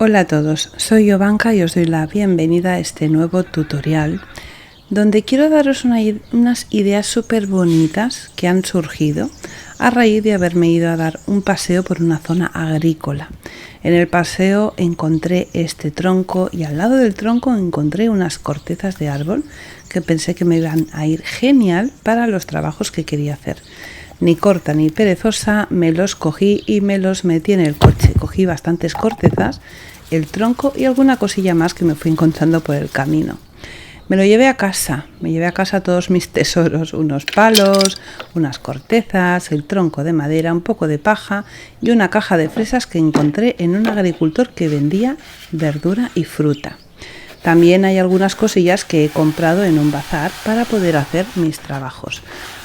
Hola a todos, soy Yovanka y os doy la bienvenida a este nuevo tutorial donde quiero daros unas ideas súper bonitas que han surgido a raíz de haberme ido a dar un paseo por una zona agrícola. En el paseo encontré este tronco y al lado del tronco encontré unas cortezas de árbol que pensé que me iban a ir genial para los trabajos que quería hacer. Ni corta ni perezosa, me los cogí y me los metí en el coche. Cogí bastantes cortezas, el tronco y alguna cosilla más que me fui encontrando por el camino. Me llevé a casa todos mis tesoros, unos palos, unas cortezas, el tronco de madera, un poco de paja y una caja de fresas que encontré en un agricultor que vendía verdura y fruta. También hay algunas cosillas que he comprado en un bazar para poder hacer mis trabajos.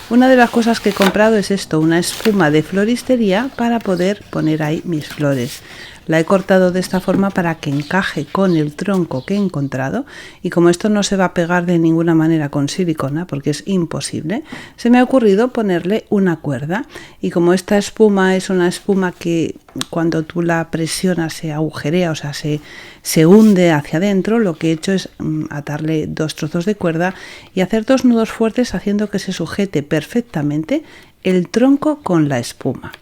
Una de las cosas que he comprado es esto, una espuma de floristería para poder poner ahí mis flores. La he cortado de esta forma para que encaje con el tronco que he encontrado y como esto no se va a pegar de ninguna manera con silicona porque es imposible, se me ha ocurrido ponerle una cuerda y como esta espuma es una espuma que cuando tú la presionas se agujerea, o sea, se hunde hacia adentro, lo que he hecho es atarle 2 trozos de cuerda y hacer 2 nudos fuertes haciendo que se sujete perfectamente el tronco con la espuma.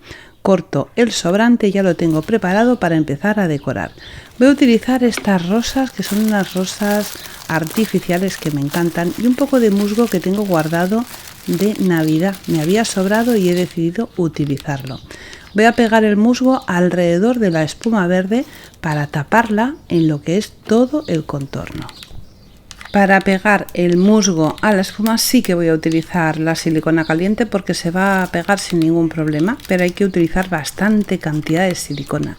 Corto el sobrante y ya lo tengo preparado para empezar a decorar. Voy a utilizar estas rosas, que son unas rosas artificiales que me encantan, y un poco de musgo que tengo guardado de Navidad. Me había sobrado y he decidido utilizarlo. Voy a pegar el musgo alrededor de la espuma verde para taparla en lo que es todo el contorno. Para pegar el musgo a la espuma sí que voy a utilizar la silicona caliente porque se va a pegar sin ningún problema, pero hay que utilizar bastante cantidad de silicona.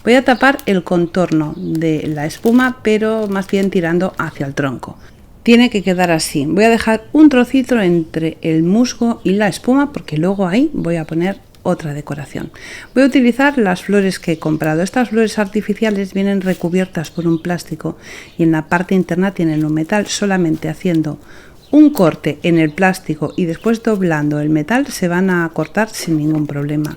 Voy a tapar el contorno de la espuma, pero más bien tirando hacia el tronco. Tiene que quedar así. Voy a dejar un trocito entre el musgo y la espuma porque luego ahí voy a poner otra decoración. Voy a utilizar las flores que he comprado. Estas flores artificiales vienen recubiertas por un plástico y en la parte interna tienen un metal. Solamente haciendo un corte en el plástico y después doblando el metal se van a cortar sin ningún problema.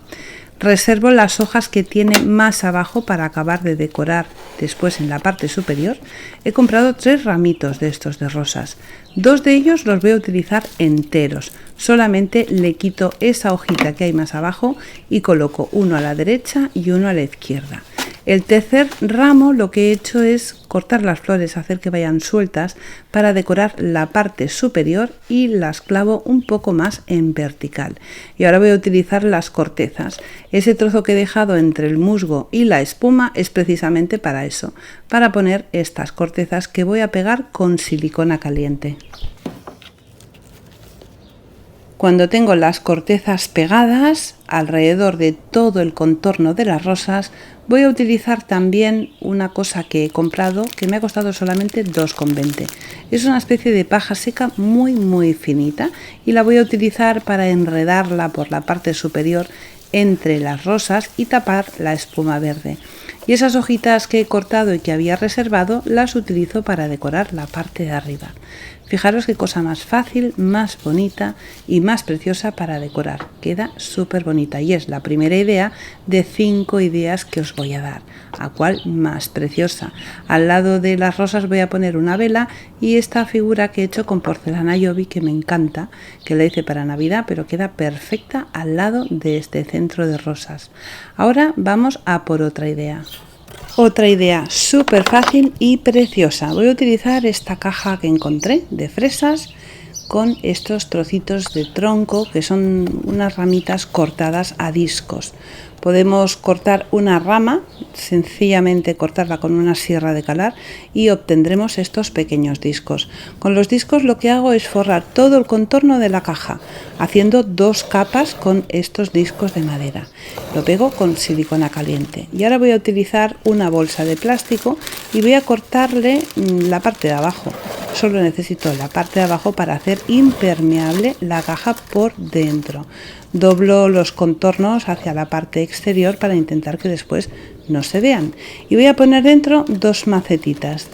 Reservo las hojas que tiene más abajo para acabar de decorar después en la parte superior. He comprado 3 ramitos de estos de rosas. 2 de ellos los voy a utilizar enteros. Solamente le quito esa hojita que hay más abajo y coloco uno a la derecha y uno a la izquierda. El tercer ramo lo que he hecho es cortar las flores, hacer que vayan sueltas para decorar la parte superior y las clavo un poco más en vertical. Y ahora voy a utilizar las cortezas. Ese trozo que he dejado entre el musgo y la espuma es precisamente para eso, para poner estas cortezas que voy a pegar con silicona caliente. Cuando tengo las cortezas pegadas alrededor de todo el contorno de las rosas, voy a utilizar también una cosa que he comprado que me ha costado solamente 2,20. Es una especie de paja seca muy finita y la voy a utilizar para enredarla por la parte superior entre las rosas y tapar la espuma verde. Y esas hojitas que he cortado y que había reservado las utilizo para decorar la parte de arriba. Fijaros qué cosa más fácil, más bonita y más preciosa para decorar. Queda súper bonita y es la primera idea de 5 ideas que os voy a dar. ¿A cuál más preciosa? Al lado de las rosas voy a poner una vela y esta figura que he hecho con porcelana Yobi que me encanta, que la hice para Navidad, pero queda perfecta al lado de este centro de rosas. Ahora vamos a por otra idea. Otra idea súper fácil y preciosa. Voy a utilizar esta caja que encontré de fresas con estos trocitos de tronco que son unas ramitas cortadas a discos. Podemos cortar una rama, sencillamente cortarla con una sierra de calar y obtendremos estos pequeños discos. Con los discos lo que hago es forrar todo el contorno de la caja, haciendo 2 capas con estos discos de madera. Lo pego con silicona caliente y ahora voy a utilizar una bolsa de plástico y voy a cortarle la parte de abajo. Solo necesito la parte de abajo para hacer impermeable la caja por dentro. Doblo los contornos hacia la parte exterior para intentar que después no se vean. Y voy a poner dentro 2 macetitas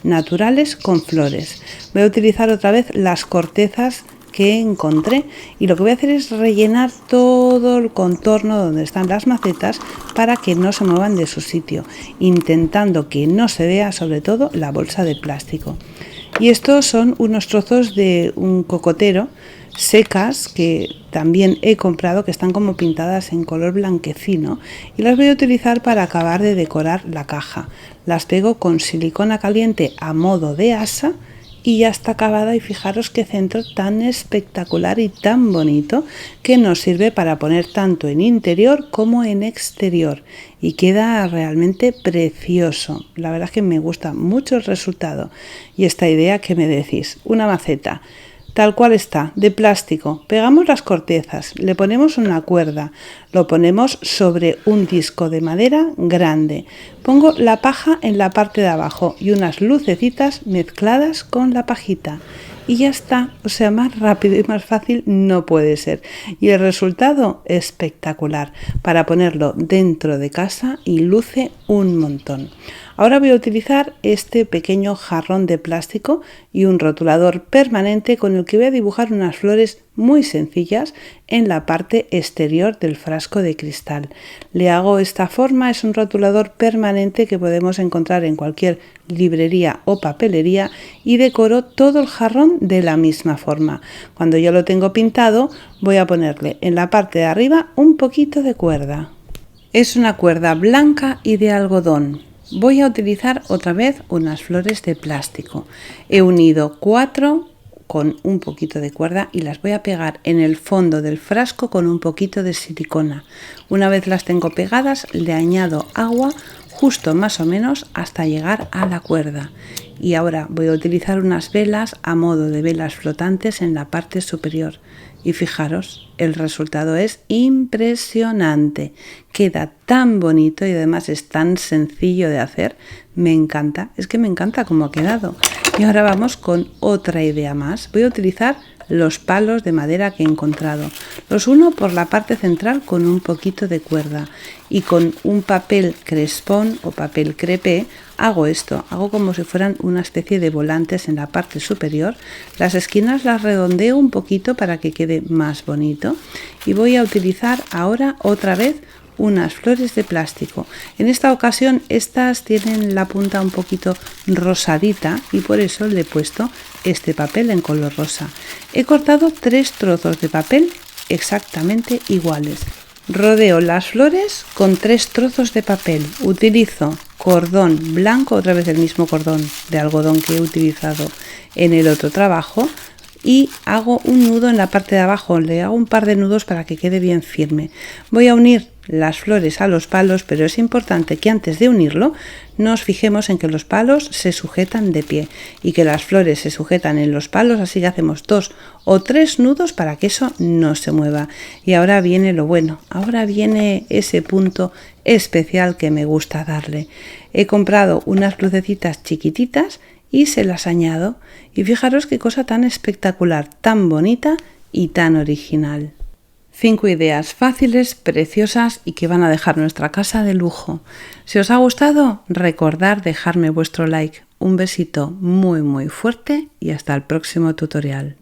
naturales con flores. Voy a utilizar otra vez las cortezas que encontré, y lo que voy a hacer es rellenar todo el contorno donde están las macetas para que no se muevan de su sitio, intentando que no se vea sobre todo la bolsa de plástico. Y estos son unos trozos de un cocotero secas que también he comprado, que están como pintadas en color blanquecino, y las voy a utilizar para acabar de decorar la caja. Las pego con silicona caliente a modo de asa y ya está acabada, y fijaros qué centro tan espectacular y tan bonito, que nos sirve para poner tanto en interior como en exterior, y queda realmente precioso. La verdad es que me gusta mucho el resultado. Y esta idea, ¿qué me decís? Una maceta tal cual está, de plástico, pegamos las cortezas, le ponemos una cuerda, lo ponemos sobre un disco de madera grande, pongo la paja en la parte de abajo y unas lucecitas mezcladas con la pajita. Y ya está, o sea, más rápido y más fácil no puede ser. Y el resultado espectacular para ponerlo dentro de casa, y luce un montón. Ahora voy a utilizar este pequeño jarrón de plástico y un rotulador permanente con el que voy a dibujar unas flores muy sencillas en la parte exterior del frasco de cristal. Le hago esta forma, es un rotulador permanente que podemos encontrar en cualquier librería o papelería, y decoro todo el jarrón de la misma forma. Cuando ya lo tengo pintado, voy a ponerle en la parte de arriba un poquito de cuerda. Es una cuerda blanca y de algodón. Voy a utilizar otra vez unas flores de plástico. He unido 4 con un poquito de cuerda y las voy a pegar en el fondo del frasco con un poquito de silicona. Una vez las tengo pegadas, le añado agua justo más o menos hasta llegar a la cuerda. Y ahora voy a utilizar unas velas a modo de velas flotantes en la parte superior. Y fijaros, el resultado es impresionante. Queda tan bonito y además es tan sencillo de hacer. Me encanta, es que me encanta cómo ha quedado. Y ahora vamos con otra idea más. Voy a utilizar los palos de madera que he encontrado. Los uno por la parte central con un poquito de cuerda, y con un papel crespón o papel crepé hago esto, hago como si fueran una especie de volantes en la parte superior. Las esquinas las redondeo un poquito para que quede más bonito, y voy a utilizar ahora otra vez unas flores de plástico. En esta ocasión estas tienen la punta un poquito rosadita, y por eso le he puesto este papel en color rosa. He cortado 3 trozos de papel exactamente iguales. Rodeo las flores con 3 trozos de papel. Utilizo cordón blanco, otra vez el mismo cordón de algodón que he utilizado en el otro trabajo, y hago un nudo en la parte de abajo. Le hago un par de nudos para que quede bien firme. Voy a unir las flores a los palos, pero es importante que antes de unirlo nos fijemos en que los palos se sujetan de pie y que las flores se sujetan en los palos, así que hacemos 2 o 3 nudos para que eso no se mueva. Y ahora viene lo bueno, ahora viene ese punto especial que me gusta darle. He comprado unas lucecitas chiquititas y se las añado, y fijaros qué cosa tan espectacular, tan bonita y tan original. 5 ideas fáciles, preciosas y que van a dejar nuestra casa de lujo. Si os ha gustado, recordad dejarme vuestro like. Un besito muy fuerte y hasta el próximo tutorial.